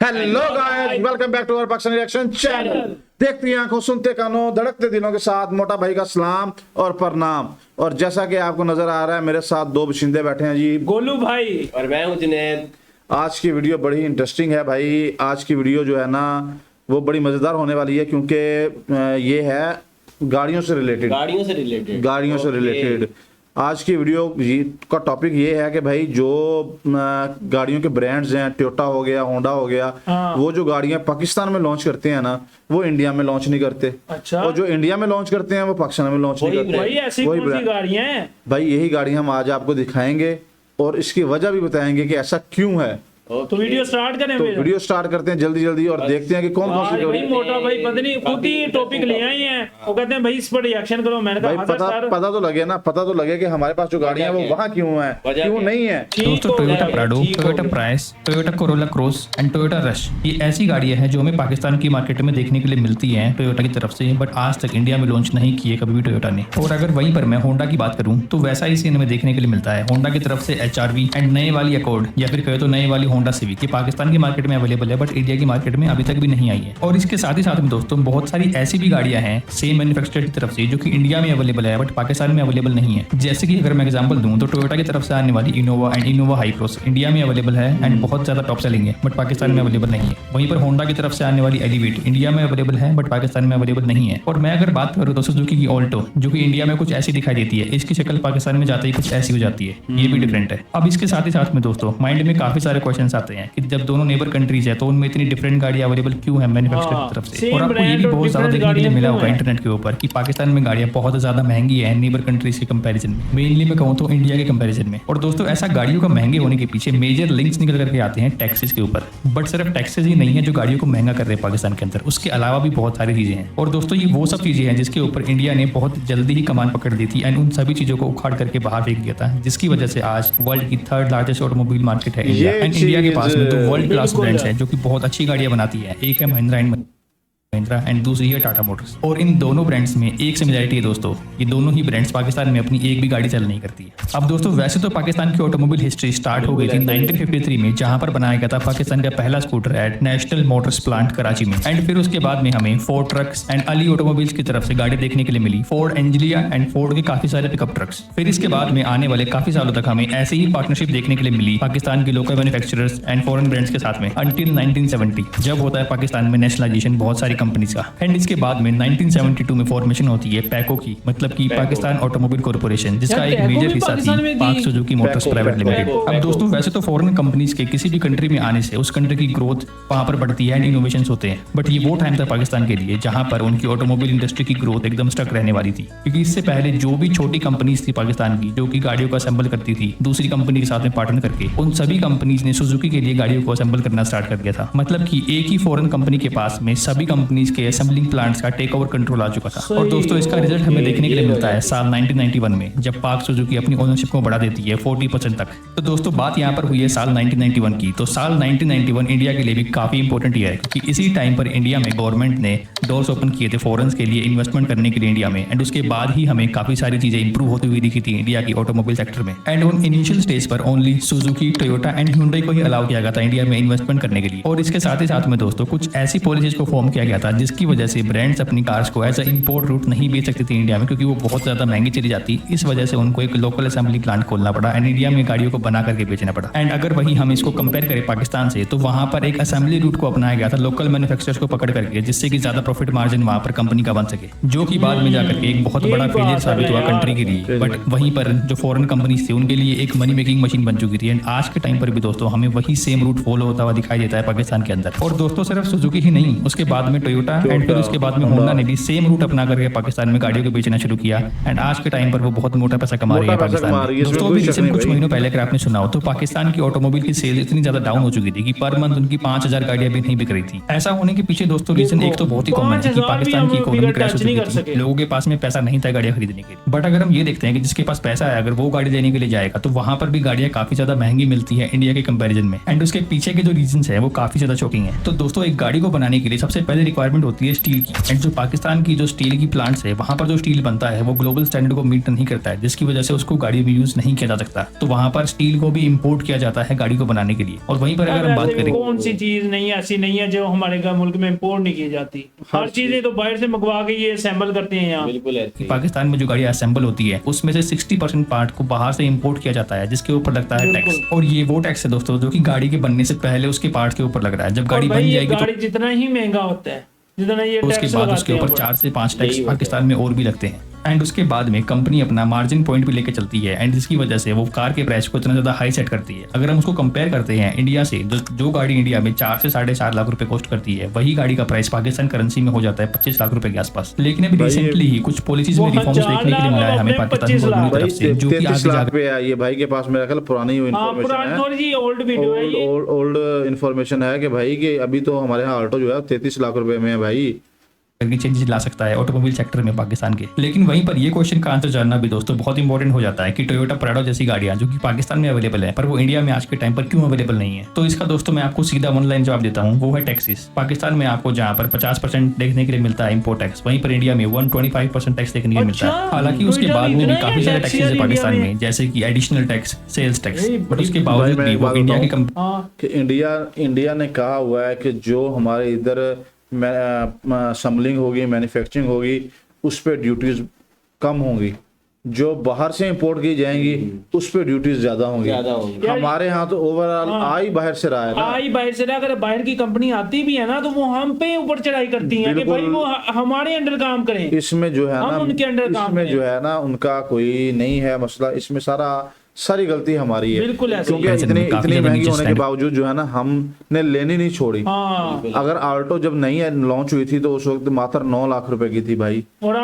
Hello guys, welcome back to our Pakistani reaction channel. देखती आंखों, सुनते कानों, धड़कते दिलों के साथ मोटा भाई का सलाम और प्रणाम। और जैसा कि आपको नजर आ रहा है, मेरे साथ दो बशिंदे बैठे हैं जी, गोलू भाई और मैं हूं जुनैद। आज की वीडियो बड़ी इंटरेस्टिंग है भाई। आज की वीडियो जो है ना वो बड़ी मजेदार होने वाली है, क्योंकि ये है गाड़ियों से रिलेटेड। गाड़ियों से रिलेटेड आज की वीडियो का टॉपिक ये है कि भाई जो गाड़ियों के ब्रांड्स हैं, टोयोटा हो गया, होंडा हो गया, वो जो गाड़ियां पाकिस्तान में लॉन्च करते हैं ना, वो इंडिया में लॉन्च नहीं करते। अच्छा। और जो इंडिया में लॉन्च करते हैं वो पाकिस्तान में लॉन्च नहीं करते। वही ऐसी कौन सी गाड़ियां हैं भाई? यही गाड़ियां हम आज आपको दिखाएंगे और इसकी वजह भी बताएंगे कि ऐसा क्यों है। तो वीडियो स्टार्ट करें। तो वीडियो स्टार्ट करते हैं जल्दी जल्दी और देखते हैं कि कौन कौन सी भाई मोटा भाई पता नहीं खुद ही टॉपिक ले आए हैं। वो कहते हैं भाई इस पर रिएक्शन करो। मैंने भाई कहा पता तो लगे ना, पता तो लगे कि हमारे पास जो गाड़ियां हैं वो वहाँ क्यों है, क्यों नहीं है। दोस्तों, Toyota Prado, Toyota price, Toyota Corolla cross and Toyota rush, ये ऐसी गाड़ियां हैं जो हमें पाकिस्तान की मार्केट में देखने के लिए मिलती हैं टोयोटा की तरफ से, बट आज तक इंडिया में लॉन्च नहीं किए कभी भी टोयोटा ने। और अगर वहीं पर मैं होंडा की बात करूं तो वैसा ही सीन हमें देखने के लिए मिलता है। होंडा की तरफ से HRV एंड नए वाली अकॉर्ड या फिर कहे तो नए वाली होंडा सिविक, ये पाकिस्तान की मार्केट में अवेलेबल है, बट इंडिया की मार्केट में अभी तक भी नहीं आई है। और इसके साथ ही साथ में दोस्तों बहुत सारी ऐसी भी गाड़ियां हैं सेम मैन्युफैक्चरर की तरफ से जो कि इंडिया में अवेलेबल है बट पाकिस्तान में अवेलेबल नहीं है। जैसे कि अगर मैं एग्जांपल दूं तो टोयोटा की तरफ से आने वाली Innova and Innova high cross India में अवेलेबल है एंड बहुत ज्यादा टॉप सेलिंग है, बट पाकिस्तान में अवेलेबल नहीं है। वहीं पर होंडा की तरफ से आने वाली एलिवेट इंडिया में अवेलेबल है बट पाकिस्तान में अवेलेबल नहीं है। और मैं अगर बात करूँ तो सुजुकी की ऑल्टो, जो कि इंडिया में कुछ ऐसी दिखाई देती है, इसकी शक्ल पाकिस्तान में जाते ही कुछ ऐसी हो जाती है, ये भी डिफरेंट है। अब इसके साथ ही साथ में दोस्तों माइंड में काफी सारे क्वेश्चन आते हैं कि जब दोनों नेबर कंट्रीज है तो उनमें इतनी डिफरेंट गाड़ियां अवेलेबल क्यों है मैन्युफैक्चरर की तरफ से। और आपको ये भी बहुत ज्यादा देखने के लिए मिला होगा इंटरनेट के ऊपर कि पाकिस्तान में गाड़ियां बहुत ज्यादा महंगी है नेबर कंट्रीज के कंपैरिजन में, मेनली मैं कहूँ तो इंडिया के कंपैरिजन में। और दोस्तों ऐसा गाड़ियों का महंगे होने के पीछे मेजर लिंक्स निकल करके आते हैं टैक्सेस के ऊपर। बट सिर्फ टैक्सेस ही नहीं है जो गाड़ियों को महंगा कर रहे हैं पाकिस्तान के अंदर, उसके अलावा भी बहुत सारी चीजें हैं। और दोस्तों ये वो सब चीजें हैं जिसके ऊपर इंडिया ने बहुत जल्दी ही कमान पकड़ ली थी एंड उन सभी चीजों को उखाड़ करके बाहर फेंक दिया था, जिसकी वजह से आज वर्ल्ड की 3rd लार्जेस्ट ऑटोमोबाइल मार्केट है इंडिया। एंड इंडिया के पास में 2 वर्ल्ड क्लास ब्रांड्स हैं जो कि बहुत अच्छी गाड़ियां बनाती है। एक है महिंद्रा एंड दूसरी है टाटा मोटर्स। और इन दोनों ब्रांड्स में एक सिमिलरिटी है दोस्तों, ये दोनों ही ब्रांड्स पाकिस्तान में अपनी एक भी गाड़ी सेल नहीं करती है। अब दोस्तों वैसे तो पाकिस्तान की ऑटोमोबाइल हिस्ट्री स्टार्ट हो गई थी 1953 में, जहां पर बनाया गया था पाकिस्तान का पहला scooter at National Motors plant Karachi में। एंड फिर उसके बाद में हमें Ford trucks and Ali automobiles की तरफ से गाड़ी देखने के लिए मिली, फोर्ड एंजिलिया एंड फोर्ड के काफी सारे पिकअप ट्रक्स। फिर इसके बाद में आने वाले काफी सालों तक हमें ऐसे ही पार्टनरशिप देखने के लिए मिली पाकिस्तान के local manufacturers and foreign brands के साथ में, अंटिल 1970 जब होता है पाकिस्तान में नेशनलाइजेशन बहुत सारी कंपनीज का। एंड इसके बाद में 1972 में फॉर्मेशन होती है पैको की, मतलब कि पाकिस्तान ऑटोमोबाइल कॉर्पोरेशन, जिसका एक मेजर हिस्सा थी पाक सुजुकी मोटर्स प्राइवेट लिमिटेड। अब दोस्तों वैसे तो फॉरेन कंपनीज के किसी भी कंट्री में आने से उस कंट्री की ग्रोथ वहां पर बढ़ती है एंड इनोवेशंस होते हैं, बट ये वो टाइम था पाकिस्तान के लिए जहां पर उनकी ऑटोमोबाइल इंडस्ट्री की ग्रोथ एकदम स्टक रहने वाली थी। क्योंकि इससे पहले जो भी छोटी कंपनीज थी पाकिस्तान की जो कि गाड़ियों को असेंबल करती थी दूसरी कंपनी के साथ में पार्टनर करके, उन सभी कंपनीज ने सुजुकी के लिए गाड़ियों को असेंबल करना स्टार्ट कर दिया था। मतलब कि एक ही फॉरेन कंपनी के पास में सभी कंपनीज के असेंबलिंग प्लांट्स का टेक ओवर कंट्रोल आ चुका था। और दोस्तों इसका रिजल्ट हमें देखने के लिए मिलता है साल 1991 में, जब पाक सुजुकी अपनी ओनरशिप को बढ़ा देती है 40% तक। तो दोस्तों बात यहाँ पर हुई है साल 1991 की। तो साल 1991 इंडिया के लिए भी काफी इंपॉर्टेंट ईयर है, क्योंकि इसी टाइम पर इंडिया में गवर्नमेंट ने डोर्स ओपन किए थे फॉरेन्स के लिए इन्वेस्टमेंट करने के लिए इंडिया में। एंड उसके बाद ही हमें काफी सारी चीजें इंप्रूव होती हुई दिखी थी इंडिया की ऑटोमोबाइल सेक्टर में। एंड उन इनिशियल स्टेज पर only Suzuki, Toyota and hyundai को ही अलाउ किया गया था इंडिया में इन्वेस्टमेंट करने के लिए। और इसके साथ ही साथ में दोस्तों कुछ ऐसी पॉलिसीज को फॉर्म किया गया था जिसकी वजह से ब्रांड्स अपनी कार्स को एज इंपोर्ट रूट नहीं बेच सकती थी इंडिया में, क्योंकि वो बहुत ज्यादा महंगी चली जाती। इस वजह से उनको एक लोकल असेंबली प्लांट खोलना पड़ा एंड इंडिया में गाड़ियों को बना करके बेचना पड़ा। एंड अगर वही हम इसको कंपेयर करें पाकिस्तान से, तो वहां पर एक असेंबली रूट को अपनाया गया था लोकल मैन्युफैक्चरर्स को पकड़ करके, जिससे कि ज्यादा प्रॉफिट मार्जिन वहां पर कंपनी का बन सके, जो कि बाद में जाकर के एक बहुत बड़ा फेलियर साबित हुआ कंट्री के लिए। बट वहीं पर जो फॉरेन कंपनीज थी उनके लिए एक मनी मेकिंग मशीन बन चुकी थी। एंड आज के टाइम पर भी दोस्तों हमें वही सेम रूट फॉलो होता हुआ दिखाई देता है पाकिस्तान के अंदर। और दोस्तों सिर्फ सुजुकी ही नहीं, उसके बाद में टोयोटा एंड फिर उसके बाद में होंडा ने भी सेम रूट अपना करके पाकिस्तान में गाड़ियों को बेचना शुरू किया। एंड आज के टाइम पर वो बहुत मोटा पैसा कमा रही है पाकिस्तान में। दोस्तों अभी रिसेंट कुछ महीनों पहले अगर आपने सुना हो तो पाकिस्तान की ऑटोमोबाइल की सेल इतनी ज्यादा डाउन हो चुकी थी कि पर मंथ उनकी 5000 गाड़ियां भी नहीं बिक रही थी। ऐसा होने के पीछे दोस्तों रीजन एक तो बहुत ही कॉमन है कि 5,000 पाकिस्तान की भी हम इकोनॉमी बिगड़ क्रैश हो टच नहीं चुकी कर थी, सके। लोगों के पास में पैसा नहीं था गाड़ियां खरीदने के लिए। बट अगर हम ये देखते हैं कि जिसके पास पैसा है अगर वो गाड़ी लेने के लिए जाएगा तो वहां पर भी गाड़ियां काफी ज्यादा महंगी मिलती है इंडिया के कंपैरिजन में। एंड उसके पीछे के जो रीजंस है वो काफी ज्यादा शॉकिंग है। तो दोस्तों एक गाड़ी को बनाने के लिए सबसे पहले रिक्वायरमेंट होती है स्टील की। एंड जो पाकिस्तान की जो स्टील की प्लांट्स है वहां पर जो स्टील बनता है वो ग्लोबल स्टैंडर्ड को मीट नहीं करता है, जिसकी वजह से उसको गाड़ी में यूज नहीं किया जा सकता। तो वहां पर स्टील को भी इम्पोर्ट किया जाता है गाड़ी को बनाने के लिए। और वहीं पर अगर हम बात करें कौन सी चीज नहीं ऐसी नहीं है जो हमारे मुल्क में इम्पोर्ट नहीं की जाती, हर चीजें तो बाहर से मंगवा के ये असेंबल करते हैं यहाँ। बिल्कुल ऐसे ही। पाकिस्तान में जो गाड़ी असेंबल होती है उसमें से 60% पार्ट को बाहर से इंपोर्ट किया जाता है, जिसके ऊपर लगता है टैक्स। और ये वो टैक्स है दोस्तों जो कि गाड़ी के बनने से पहले उसके पार्ट के ऊपर लग रहा है। जब गाड़ी और बन भाई ये जाएगी गाड़ी जितना ही महंगा होता है जितना ये तो उसके टैक्स बाद लगाते उसके हैं ऊपर वो। 4 से 5 टैक्स यही होता है। पाकिस्तान में और भी लगते हैं। एंड उसके बाद में कंपनी अपना मार्जिन पॉइंट भी लेके चलती है। एंड जिसकी वजह से वो कार के प्राइस को इतना ज्यादा हाई सेट करती है। अगर हम उसको कंपेयर करते हैं इंडिया से, जो गाड़ी इंडिया में 4 से 4.5 लाख रुपए कॉस्ट करती है, वही गाड़ी का प्राइस पाकिस्तान करेंसी में हो जाता है 25 लाख रुपए के आसपास। लेकिन अभी रिसेंटली ही कुछ पॉलिसीज में वो रिफॉर्म्स 1000 देखने के लिए मिला है हमें लाख पाकिस्तान 25 गवर्नमेंट की भाई तरफ से, जो कि 33 आगे लाख जाकर पे है ये भाई के पास मेरा ख्याल पुरानी हाँ इन्फॉर्मेशन पुरानी है, थोड़ी सी ओल्ड वीडियो है ये। ओल्ड इन्फॉर्मेशन है कि भाई कि अभी तो हमारे यहाँ ऑल्टो जो है 33 लाख रुपए में है भाई। चेंजेस ला सकता है ऑटोमोबाइल सेक्टर में पाकिस्तान के। लेकिन वहीं पर ये क्वेश्चन का आंसर जानना भी दोस्तों बहुत इंपॉर्टेंट हो जाता है कि टोयोटा प्राडो जैसी गाड़ियां जो कि पाकिस्तान में अवेलेबल है पर वो इंडिया में आज के टाइम पर क्यों अवेलेबल नहीं है। तो इसका दोस्तों मैं आपको सीधा वन लाइन जवाब देता हूँ, वो है टैक्सेस। पाकिस्तान में आपको जहाँ पर 50% देखने के लिए मिलता है इम्पोर्ट टैक्स, वहीं पर इंडिया में 125% टैक्स देखने के लिए मिलता है। अच्छा, हालांकि उसके टोयोटा बाद में भी इतना काफी ही सारे टैक्स टैक्सेस है है पाकिस्तान इंडिया में, जैसे कि एडिशनल टैक्स, सेल्स टैक्स। भाई, बट उसके भाई, बावजूद मैं भी एक वो बात इंडिया की बताऊं हाँ कि इंडिया ने कहा हुआ है कि जो हमारे इधर असम्बलिंग होगी, मैन्युफैक्चरिंग होगी, उस पर ड्यूटीज कम होंगी, जो बाहर से इंपोर्ट की जाएंगी उस पर ड्यूटीज ज्यादा होंगी। हमारे यहाँ तो ओवरऑल आई बाहर से रहा है ना, आई बाहर से रहा। अगर बाहर की कंपनी आती भी है ना तो वो हम पे ऊपर चढ़ाई करती है कि भाई वो हमारे अंडर काम करें। इसमें जो है हम ना उनके अंडर काम इसमें करें। जो है ना उनका कोई नहीं है मसला, इसमें सारी गलती हमारी है। बिल्कुल ऐसे क्योंकि ही। इतनी काफी इतनी ज्यादा महंगी नीचे होने के स्टैंड। बावजूद जो है ना हमने लेनी नहीं छोड़ी। हाँ अगर आल्टो जब नई लॉन्च हुई थी तो उस वक्त मात्र 9 लाख रुपए की थी भाई, और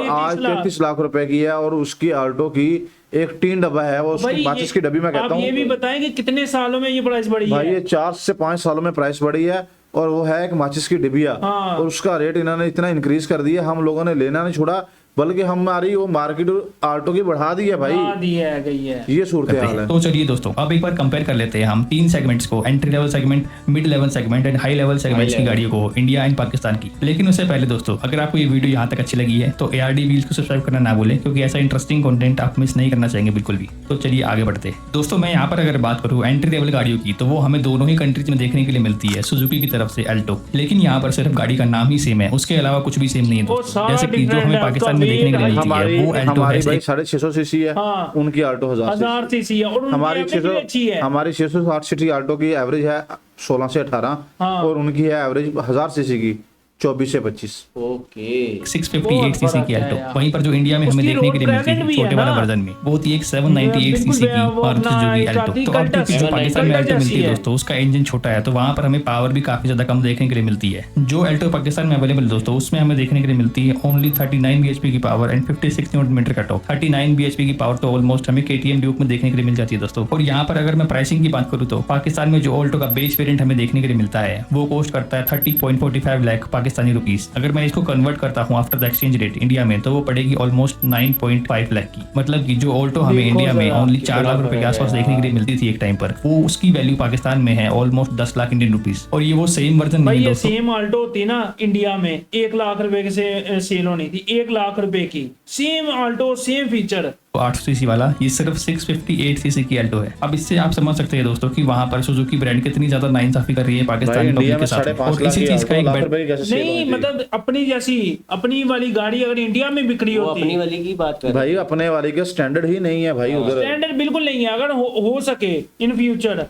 आज 33 लाख रुपए की है। और उसकी आल्टो की एक टीन डब्बा है, वो भाई माचिस की डब्बी में कहता आप ये भी हूँ बताएं कि कितने सालों में ये प्राइस बढ़ी भाई, है। ये 4 से 5 सालों में प्राइस बढ़ी है। और वो है एक माचिस की डिबिया, हाँ। और उसका रेट इन्होंने इतना इंक्रीज कर दिया, हम लोगों ने लेना नहीं छोड़ा, बल्कि हमारी वो मार्केट आल्टो की बढ़ा दी है भाई। हाँ, दी है गई है। ये सूरत हाल है। तो चलिए दोस्तों अब एक बार कंपेयर कर लेते हैं हम 3 सेगमेंट्स को, entry level segment, mid level segment and high level segments की गाड़ियों को, इंडिया एंड पाकिस्तान की। लेकिन उससे पहले दोस्तों अगर आपको ये वीडियो यहाँ तक अच्छी लगी है तो ARD व्हील्स को सब्सक्राइब करना ना भूलें, क्योंकि ऐसा इंटरेस्टिंग कंटेंट आप मिस नहीं करना चाहेंगे बिल्कुल भी। तो चलिए आगे बढ़ते हैं दोस्तों। मैं यहाँ पर अगर बात करूँ एंट्री लेवल गाड़ियों की तो वो हमें दोनों ही कंट्रीज में देखने के लिए मिलती है, सुजुकी की तरफ से अल्टो। लेकिन यहाँ पर सिर्फ गाड़ी का नाम ही सेम है, उसके अलावा कुछ भी सेम नहीं है वो दोस्तों। सारा जैसे कि जो different हमें है, पाकिस्तान उसका में देखने के लिए weight, मिलती है वो अल्टो हमारी भाई है। 650 सीसी है, हाँ। उनकी आल्टो 1000 सीसी है और हमारी 600 हमारी 660 सीसी आल्टो की एवरेज है 16 से 18, हाँ। और उनकी है एवरेज 1000 सीसी की 24 से 25। ओके 658 सीसी की फर्क अल्टो। है यार। वहीं पर जो इंडिया में हमें उसकी देखने के लिए road मिलती dragon है भी छोटे है वाला ना। वर्जन में, वो थी एक 798 सीसी की वो मारुति अपना सुजुकी एक अल्टो। आती तो अब कल्टा क्योंकि जो सी पाकिस्तान में है, अल्टो मिलती है कल्टा दोस्तों उसका इंजन छोटा है, तो वहां पर हमें पावर भी काफी ज्यादा कम देखने के लिए मिलती है। जो अल्टो पाकिस्तान में अवेलेबल दोस्तों उसमें हमें देखने के लिए मिलती है ओनली 39 bhp की पावर एंड 56 न्यूटन का टॉर्क। 39 bhp की पावर तो ऑलमोस्ट हमें KTM ड्यूक में देखने के लिए मिल जाती है दोस्तों। और यहाँ पर अगर मैं प्राइसिंग की बात करूँ तो पाकिस्तान में जो ऑल्टो का बेस वेरिएंट हमें देखने के लिए मिलता है वो कॉस्ट करता है 30.45 लाख पाकिस्तानी रुपीस। अगर मैं इसको कन्वर्ट करता हूँ after the exchange rate India में तो वो पड़ेगी ऑलमोस्ट 9.5 लाख की। मतलब कि जो ऑल्टो हमें देखो इंडिया में जरा, ओनली 4 लाख रुपए के कितना आसपास है, देखने के लिए मिलती थी एक टाइम पर, वो उसकी वैल्यू पाकिस्तान में है ऑलमोस्ट 10 लाख इंडियन रुपीस। और ये वो सेम वर्जन भाई नहीं है ये दोस्तों। सेम आल्टो होती ना इंडिया में 1 लाख रुपए से सेल होनी थी, 1 लाख रुपए की same Alto same feature. 800 CC वाला ये सिर्फ 658 सीसी की अल्टो है। अब इससे आप समझ सकते हैं दोस्तों कि वहां पर सुजुकी ब्रांड कितनी ज्यादा नाइंसाफी कर रही है पाकिस्तानी इंडिया पब्लिक में के साथ। 5.5 और लाख इसी चीज का एक लाख बेट रुपए की कैसे सेल नहीं होती है? मतलब अपनी जैसी अपनी वाली गाड़ी अगर इंडिया में बिक्री वो होती अपनी वाली की बात कर भाई अपने वाले के स्टैंडर्ड ही नहीं है भाई उधर। स्टैंडर्ड बिल्कुल नहीं है। अगर हो सके इन फ्यूचर,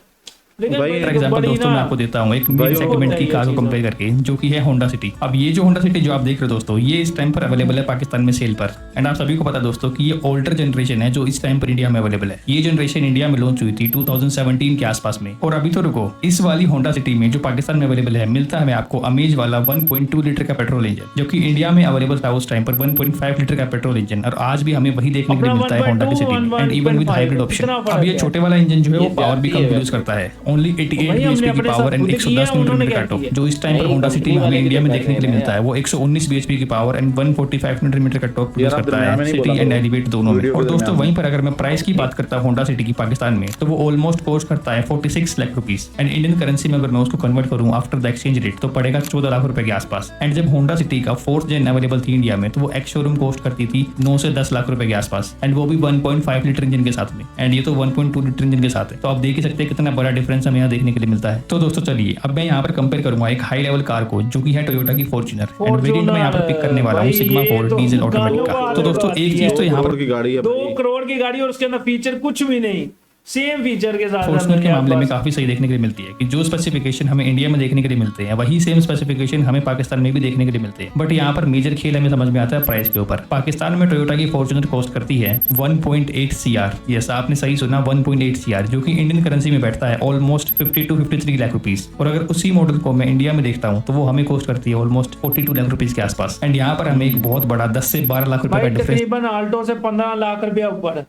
लेकिन भाई, फॉर एग्जांपल दोस्तों मैं आपको देता हूँ एक मिड सेगमेंट की कार को कंपेयर करके, जो कि है होंडा सिटी। अब ये जो होंडा सिटी जो आप देख रहे हो दोस्तों ये इस टाइम पर अवेलेबल है पाकिस्तान में सेल पर। एंड आप सभी को पता दोस्तों कि ये ओल्डर जनरेशन है जो इस टाइम पर इंडिया में अवेलेबल है। ये जनरेशन इंडिया में लॉन्च हुई थी 2017 के आसपास में। और अभी तो रुको, इस वाली होंडा सिटी में जो पाकिस्तान में अवेलेबल है मिलता है हमें आपको अमेज वाला 1.2 लीटर का पेट्रोल इंजन, जो कि इंडिया में अवेलेबल था उस टाइम पर 1.5 लीटर का पेट्रोल इंजन। और आज भी हमें वही देखने के लिए अपना मिलता है होंडा की सिटी में, and even with hybrid option. अब ये छोटे वाला इंजन जो है वो पावर भी कम यूज करता है ओनली 88 भाई हमने bhp की अपने पावर साथ एंड खुद किया, 110 उन्होंने न्यूटन मीटर क्या का टॉर्क, किया? जो इस टाइम पर नहीं, होंडा सिटी में हमें वाले इंडिया में के देखने के लिए पैसे मिलता है वो 119 bhp की पावर एंड 145 न्यूटन मीटर का टॉर्क प्रोड्यूस यार, आप करता दरम्यान में है नहीं सिटी बोला एंड करो। एलिवेट दोनों में। वीडियो और के दोस्तों दरम्यान वहीं पर अगर मैं प्राइस की बात करता हूँ होंडा सिटी की पाकिस्तान में, तो वो ऑलमोस्ट कॉस्ट करता है 46 lakh rupees and Indian currency में अगर मैं उसको कन्वर्ट करूँ आफ्टर द एक्सचेंज रेट तो पड़ेगा 14 लाख रुपए के आसपास। एंड जब होंडा सिटी का 4th जेन अवेलेबल थी इंडिया में तो वो एक्स शोरूम कॉस्ट करती थी 9 से 10 लाख रुपए के आसपास एंड वो भी 1.5 लीटर इंजन के साथ में, एंड ये तो 1.2 लीटर इंजन के साथ है। तो आप देख ही सकते हैं कितना बड़ा डिफरेंस हमें यहाँ देखने के लिए मिलता है। तो दोस्तों चलिए अब मैं यहाँ पर कंपेयर करूंगा एक हाई लेवल कार को जो कि है टोयोटा की फॉर्च्यूनर एंड वेरिएंट में यहाँ पर पिक करने वाला हूँ भाई, सिग्मा ये 4 तो डीजल ऑटोमेटिक गाड़ियों का। का तो दोस्तों एक चीज तो यहाँ पर की गाड़ी है 2 भाई। करोड़ की गाड़ी और उसके अंदर फीचर कुछ भी नहीं, सेम फीचर के साथ फॉर्च्यूनर के हमें मामले में बस- काफी सही देखने के लिए मिलती है कि जो स्पेसिफिकेशन हमें इंडिया में देखने के लिए मिलते हैं वही सेम स्पेसिफिकेशन हमें पाकिस्तान में भी देखने के लिए मिलते हैं। बट यहाँ पर मेजर खेल हमें समझ में आता है प्राइस के ऊपर। पाकिस्तान में टोयोटा की फॉर्च्यूनर कॉस्ट करती है 1.8 CR, यस आपने सही सुना 1.8 CR, जो कि इंडियन करेंसी में बैठता है ऑलमोस्ट 50 to 53 लाख रुपीस। और अगर उसी मॉडल को मैं इंडिया में देखता हूँ तो वो हमें कॉस्ट करती है ऑलमोस्ट 42 लाख रुपीस के आसपास। एंड यहाँ पर हमें एक बहुत बड़ा 10 से 12 लाख रुपए का भाई डिफरेंस तकरीबन आल्टो से 15 लाख रुपया ऊपर,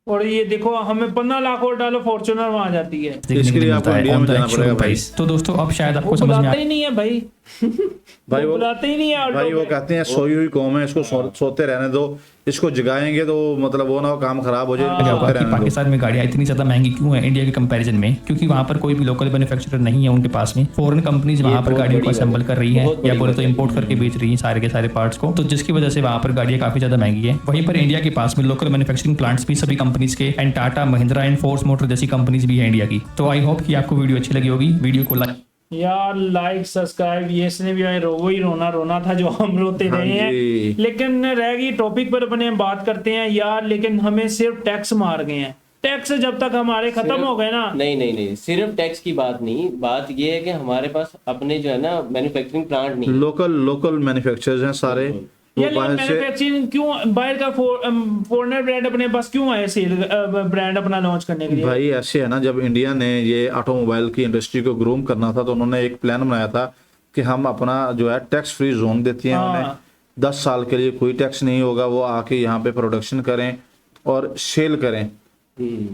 और ये देखो हमें 15 लाख और डालो फॉर्च्यूनर वहां आ जाती है। देखने इसके के लिए लिए मिलता आपको है इंडिया ऑन में द जाना एक्चुअल पड़ेगा भाई। प्राइस। तो दोस्तों अब शायद वो आपको समझ में बुलाते आ ही नहीं है भाई, भाई वो बुलाते ही नहीं है आल्टो भाई वो पे। कहते हैं सोई हुई कौम है, इसको सोते रहने दो, इसको जगाएंगे तो मतलब वो ना हो काम खराब हो जाए, क्या सोते होगा कि रहने दो। पाकिस्तान में गाड़ियां इतनी ज्यादा महंगी क्यों है इंडिया के कंपैरिजन में? क्योंकि वहां पर कोई भी लोकल मैन्युफैक्चरर नहीं है उनके पास में। फॉरेन कंपनीज वहां पर बहुत गाड़ियों को बड़ी असेंबल कर रही है बहुत या बड़ी बोले तो बात है। इंपोर्ट करके बेच रही है सारे के सारे पार्ट्स को, तो जिसकी वजह से वहां पर गाड़ियां काफी ज्यादा महंगी है। वहीं पर इंडिया के पास में लोकल मैन्युफैक्चरिंग प्लांट्स भी सभी कंपनीज के and Tata Mahindra and force motor जैसी कंपनीज भी है इंडिया की। तो आई होप कि आपको वीडियो अच्छी लगी होगी। वीडियो को लाइक यार लाइक सब्सक्राइब, ये इसने भी वो ही रोना था जो हम रोते हाँ रहे हैं। जी। लेकिन रह गई टॉपिक पर अपने हम बात करते हैं यार, लेकिन हमें सिर्फ टैक्स मार गए हैं। टैक्स जब तक हमारे खत्म हो गए ना, नहीं, सिर्फ टैक्स की बात नहीं, बात ये है कि हमारे पास अपने जो है ना मैन्युफैक्चरिंग प्लांट नहीं है। लोकल मैन्युफैक्चरर्स हैं सारे, वो ये लेकिन बाहर से मैन्युफैक्चरिंग क्यों बाहर का फॉरेनर ब्रांड अपने पास क्यों आए सेल ब्रांड अपना लॉन्च करने के लिए? भाई ऐसे है ना, जब इंडिया ने ये ऑटोमोबाइल की इंडस्ट्री को ग्रूम करना था तो उन्होंने एक प्लान बनाया था कि हम अपना जो है टैक्स फ्री जोन देते हैं हाँ। उन्हें, 10 साल के लिए कोई टैक्स नहीं होगा, वो आके यहाँ पे प्रोडक्शन करें और सेल करें।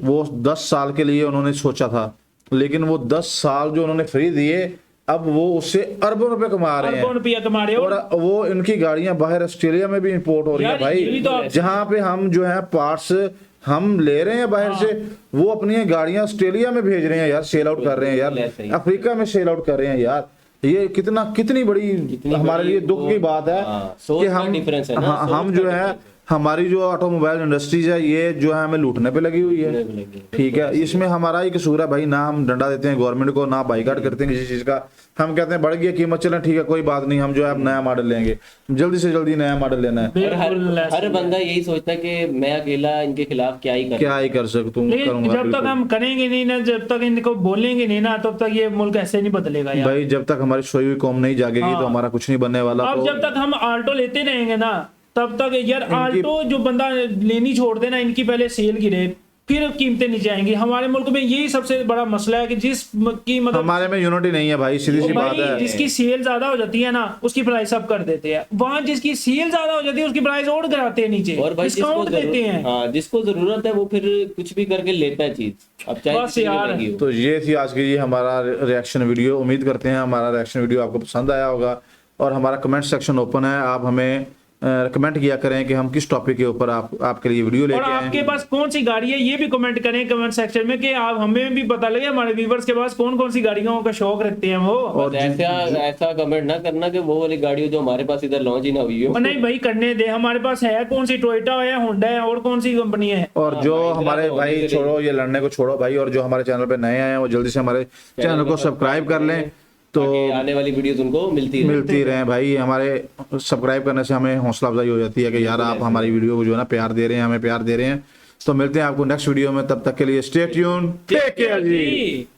वो 10 साल के लिए उन्होंने सोचा था, लेकिन वो 10 साल जो उन्होंने फ्री दिए, अब वो उससे अरबों रुपए कमा रहे हैं। अरबों रुपया कमा रहे हो। और वो इनकी गाड़ियां बाहर ऑस्ट्रेलिया में भी इंपोर्ट हो रही है यार, ये भी तो भाई, आप- जहां पे हम जो है पार्ट्स हम ले रहे हैं बाहर से, वो अपनी गाड़ियां ऑस्ट्रेलिया में भेज रहे हैं यार, सेल आउट कर रहे हैं ऐसे ही। यार, अफ्रीका में सेल आउट कर रहे हैं यार। ये कितनी बड़ी हमारे बड़ी लिए दुख वो- की बात है हाँ, सोच कि का हम difference है ना, हाँ, सोच हम का जो है हमारी जो ऑटोमोबाइल इंडस्ट्रीज है ये जो है हमें लूटने पे लगी हुई है। लूटने पे लगी है। ठीक है, इसमें हमारा ही कसूर है भाई, ना हम डंडा देते हैं गवर्नमेंट को, ना बाइकाट करते हैं किसी चीज का। हम कहते हैं बढ़ गई कीमत, चलें ठीक है कोई बात नहीं, हम जो है अब नया मॉडल लेंगे, जल्दी से जल्दी नया मॉडल लेना है। और बिल्कुल ऐसे। हर बंदा यही सोचता है कि मैं अकेला इनके खिलाफ क्या ही कर क्या ही कर सकता हूँ, लेकिन करूंगा जब तक बिल्कुल। हम करेंगे नहीं ना, जब तक इनको बोलेंगे नहीं ना, तब तक ये मुल्क ऐसे नहीं बदलेगा यार। भाई जब तक हमारी सोई हुई कौम नहीं जागेगी हाँ। तो हमारा कुछ नहीं बनने वाला। अब तो जब तक हम आल्टो लेते रहेंगे ना, तब तक यार आल्टो जो बंदा लेनी छोड़ देना, इनकी पहले सेल गिरे फिर कीमतें नीचे आएंगी। हमारे मुल्क में यही सबसे बड़ा मसला है कि की मतलब हमारे में यूनिटी नहीं है भाई, सीधी सी बात भाई है। जिसकी सेल ज्यादा हो जाती है ना, उसकी प्राइस अप कर देते हैं। वहां जिसकी सेल ज्यादा हो जाती है उसकी प्राइस और गिराते हैं नीचे, और भाई डिस्काउंट देते हैं। हाँ, जिसको जरूरत है वो फिर कुछ भी करके लेता है चीज, अब चाहे बस कितनी भी यार। महंगी हो। तो ये थी आज की ये हमारा रिएक्शन वीडियो। उम्मीद करते हैं हमारा रिएक्शन वीडियो आपको पसंद आया होगा, और हमारा कमेंट सेक्शन ओपन है, आप हमें कमेंट किया करें कि हम किस टॉपिक के ऊपर आपके लिए वीडियो और लेके आपके आए। पास कौन सी गाड़ी है ये भी कमेंट करें कमेंट सेक्शन में, कि आप हमें भी पता लगे हमारे व्यूवर्स के पास कौन कौन सी गाड़ियों का शौक रखते हैं वो। और ऐसा कमेंट ना करना कि वो वाली गाड़ी हो जो हमारे पास इधर लॉन्च ही ना हुई हो। और नहीं भाई करने दे, हमारे पास है कौन सी, टोयोटा है, होंडा है, और कौन सी कंपनी है। और जो भाई, हमारे इधर भाई तो छोड़ो, ये लड़ने को छोड़ो भाई, और जो हमारे चैनल पे नए आए हैं वो जल्दी से हमारे चैनल को सब्सक्राइब कर लें, तो ताकि आने वाली वीडियोस उनको मिलती रहे। भाई। हमारे सब्सक्राइब करने से हमें हौसला अफजाई हो जाती है कि यार आप हमारी वीडियो को जो है ना प्यार दे रहे हैं, हमें प्यार दे रहे हैं। तो मिलते हैं आपको नेक्स्ट वीडियो में, तब तक के लिए स्टे ट्यून, टेक केयर जी।